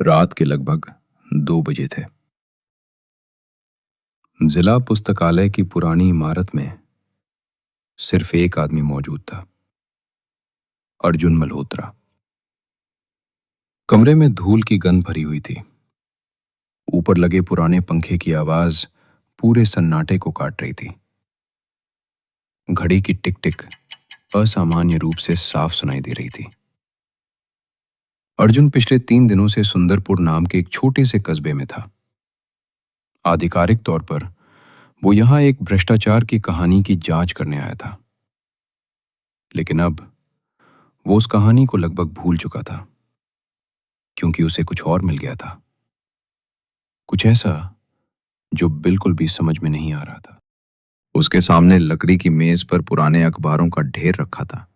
रात के लगभग 2 बजे थे। जिला पुस्तकालय की पुरानी इमारत में सिर्फ एक आदमी मौजूद था, अर्जुन मल्होत्रा। कमरे में धूल की गंध भरी हुई थी। ऊपर लगे पुराने पंखे की आवाज पूरे सन्नाटे को काट रही थी। घड़ी की टिक टिक असामान्य रूप से साफ सुनाई दे रही थी। अर्जुन पिछले 3 दिनों से सुंदरपुर नाम के एक छोटे से कस्बे में था। आधिकारिक तौर पर वो यहां एक भ्रष्टाचार की कहानी की जांच करने आया था, लेकिन अब वो उस कहानी को लगभग भूल चुका था, क्योंकि उसे कुछ और मिल गया था। कुछ ऐसा जो बिल्कुल भी समझ में नहीं आ रहा था। उसके सामने लकड़ी की मेज पर पुराने अखबारों का ढेर रखा था।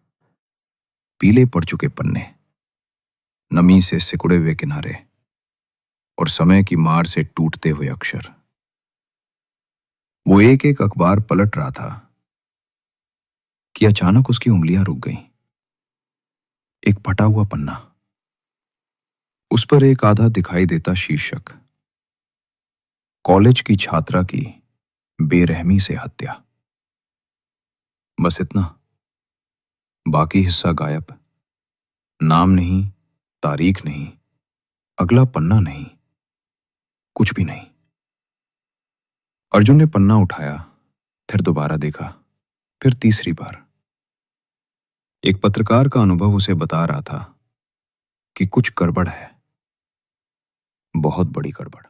पीले पड़ चुके पन्ने, नमी से सिकुड़े हुए किनारे और समय की मार से टूटते हुए अक्षर। वो एक एक अखबार पलट रहा था कि अचानक उसकी उंगलियां रुक गईं। एक फटा हुआ पन्ना, उस पर एक आधा दिखाई देता शीर्षक, कॉलेज की छात्रा की बेरहमी से हत्या। बस इतना, बाकी हिस्सा गायब। नाम नहीं, तारीख नहीं, अगला पन्ना नहीं, कुछ भी नहीं। अर्जुन ने पन्ना उठाया, फिर दोबारा देखा, फिर तीसरी बार। एक पत्रकार का अनुभव उसे बता रहा था कि कुछ गड़बड़ है, बहुत बड़ी गड़बड़।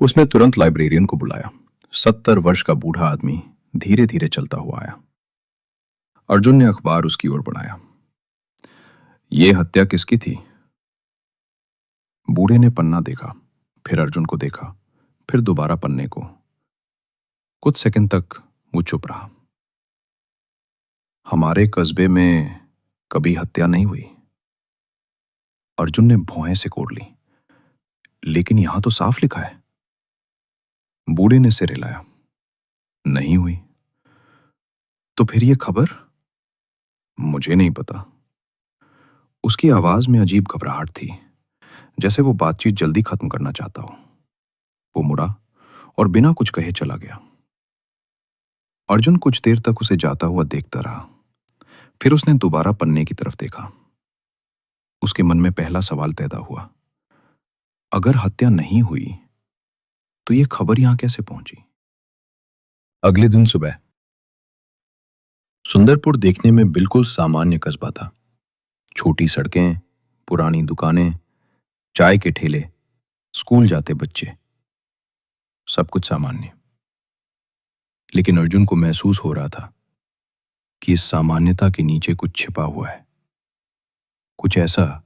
उसने तुरंत लाइब्रेरियन को बुलाया। 70 वर्ष का बूढ़ा आदमी धीरे धीरे चलता हुआ आया। अर्जुन ने अखबार उसकी ओर बढ़ाया। ये हत्या किसकी थी? बूढ़े ने पन्ना देखा, फिर अर्जुन को देखा, फिर दोबारा पन्ने को। कुछ सेकंड तक वो चुप रहा। हमारे कस्बे में कभी हत्या नहीं हुई। अर्जुन ने भौहें सिकोड़ ली। लेकिन यहां तो साफ लिखा है। बूढ़े ने सिर हिलाया। नहीं हुई। तो फिर ये खबर? मुझे नहीं पता। उसकी आवाज में अजीब घबराहट थी, जैसे वो बातचीत जल्दी खत्म करना चाहता हो। वो मुड़ा और बिना कुछ कहे चला गया। अर्जुन कुछ देर तक उसे जाता हुआ देखता रहा। फिर उसने दोबारा पन्ने की तरफ देखा। उसके मन में पहला सवाल पैदा हुआ, अगर हत्या नहीं हुई तो ये खबर यहां कैसे पहुंची? अगले दिन सुबह सुंदरपुर देखने में बिल्कुल सामान्य कस्बा था। छोटी सड़कें, पुरानी दुकानें, चाय के ठेले, स्कूल जाते बच्चे, सब कुछ सामान्य। लेकिन अर्जुन को महसूस हो रहा था कि इस सामान्यता के नीचे कुछ छिपा हुआ है, कुछ ऐसा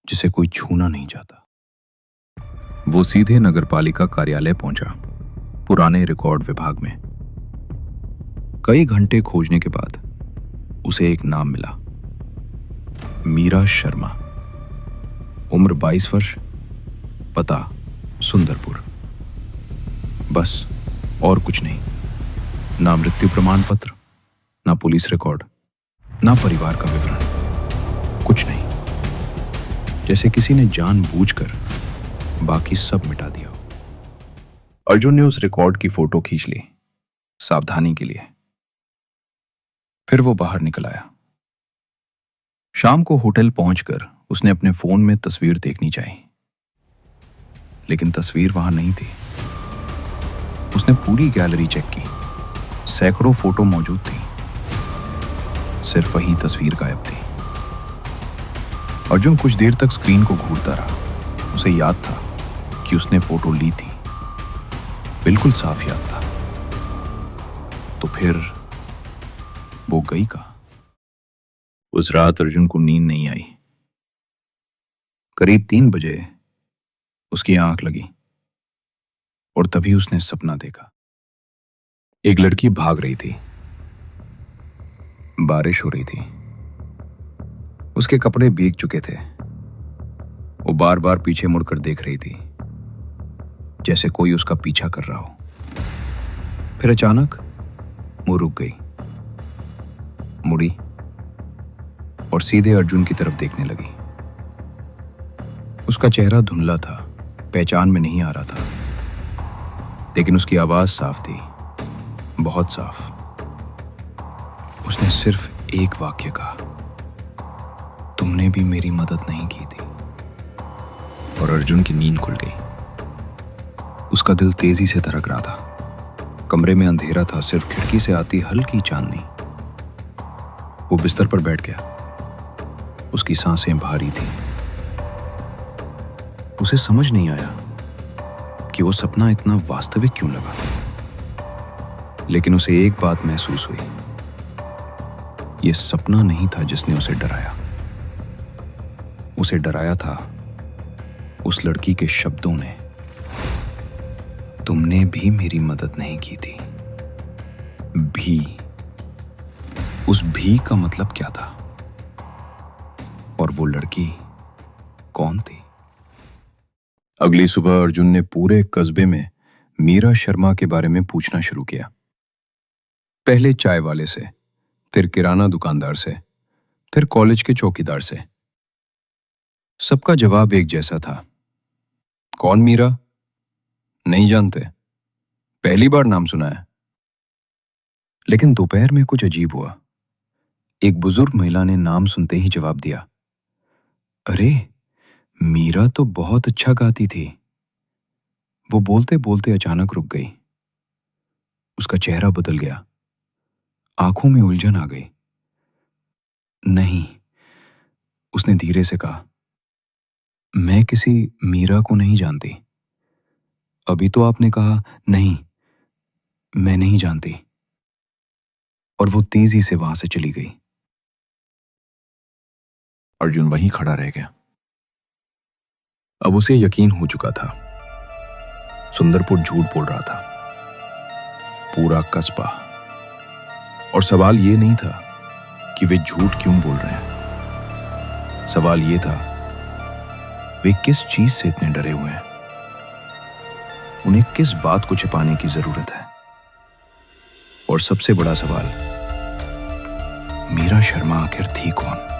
जिसे कोई छूना नहीं चाहता। वो सीधे नगरपालिका कार्यालय पहुंचा, पुराने रिकॉर्ड विभाग में। कई घंटे खोजने के बाद उसे एक नाम मिला, मीरा शर्मा। उम्र 22 वर्ष, पता सुंदरपुर। बस, और कुछ नहीं। ना मृत्यु प्रमाण पत्र, ना पुलिस रिकॉर्ड, ना परिवार का विवरण, कुछ नहीं। जैसे किसी ने जानबूझकर बाकी सब मिटा दिया हो। अर्जुन ने उस रिकॉर्ड की फोटो खींच ली, सावधानी के लिए। फिर वो बाहर निकल आया। शाम को होटल पहुंचकर उसने अपने फोन में तस्वीर देखनी चाहिए, लेकिन तस्वीर वहां नहीं थी। उसने पूरी गैलरी चेक की, सैकड़ों फोटो मौजूद थी, सिर्फ वही तस्वीर गायब थी। अर्जुन कुछ देर तक स्क्रीन को घूरता रहा। उसे याद था कि उसने फोटो ली थी, बिल्कुल साफ याद था। तो फिर वो गई कहां? उस रात अर्जुन को नींद नहीं आई। करीब 3 बजे उसकी आंख लगी और तभी उसने सपना देखा। एक लड़की भाग रही थी। बारिश हो रही थी। उसके कपड़े भीग चुके थे। वो बार बार पीछे मुड़कर देख रही थी, जैसे कोई उसका पीछा कर रहा हो। फिर अचानक वो रुक गई, मुड़ी और सीधे अर्जुन की तरफ देखने लगी। उसका चेहरा धुंधला था, पहचान में नहीं आ रहा था, लेकिन उसकी आवाज साफ थी, बहुत साफ। उसने सिर्फ एक वाक्य कहा, तुमने भी मेरी मदद नहीं की थी। और अर्जुन की नींद खुल गई। उसका दिल तेजी से धड़क रहा था। कमरे में अंधेरा था, सिर्फ खिड़की से आती हल्की चांदनी। वो बिस्तर पर बैठ गया। उसकी सांसें भारी थी। उसे समझ नहीं आया कि वो सपना इतना वास्तविक क्यों लगा, लेकिन उसे एक बात महसूस हुई, ये सपना नहीं था जिसने उसे डराया। उसे डराया था उस लड़की के शब्दों ने, तुमने भी मेरी मदद नहीं की थी। भी, उस भी का मतलब क्या था? और वो लड़की कौन थी? अगली सुबह अर्जुन ने पूरे कस्बे में मीरा शर्मा के बारे में पूछना शुरू किया। पहले चाय वाले से, फिर किराना दुकानदार से, फिर कॉलेज के चौकीदार से। सबका जवाब एक जैसा था, कौन मीरा? नहीं जानते, पहली बार नाम सुना है। लेकिन दोपहर में कुछ अजीब हुआ। एक बुजुर्ग महिला ने नाम सुनते ही जवाब दिया, अरे मीरा तो बहुत अच्छा गाती थी। वो बोलते बोलते अचानक रुक गई। उसका चेहरा बदल गया, आंखों में उलझन आ गई। नहीं, उसने धीरे से कहा, मैं किसी मीरा को नहीं जानती। अभी तो आपने कहा नहीं, मैं नहीं जानती। और वो तेजी से वहां से चली गई। अर्जुन वहीं खड़ा रह गया। अब उसे यकीन हो चुका था, सुंदरपुर झूठ बोल रहा था, पूरा कस्बा। और सवाल ये नहीं था कि वे झूठ क्यों बोल रहे हैं, सवाल ये था वे किस चीज से इतने डरे हुए हैं, उन्हें किस बात को छिपाने की जरूरत है। और सबसे बड़ा सवाल, मीरा शर्मा आखिर थी कौन?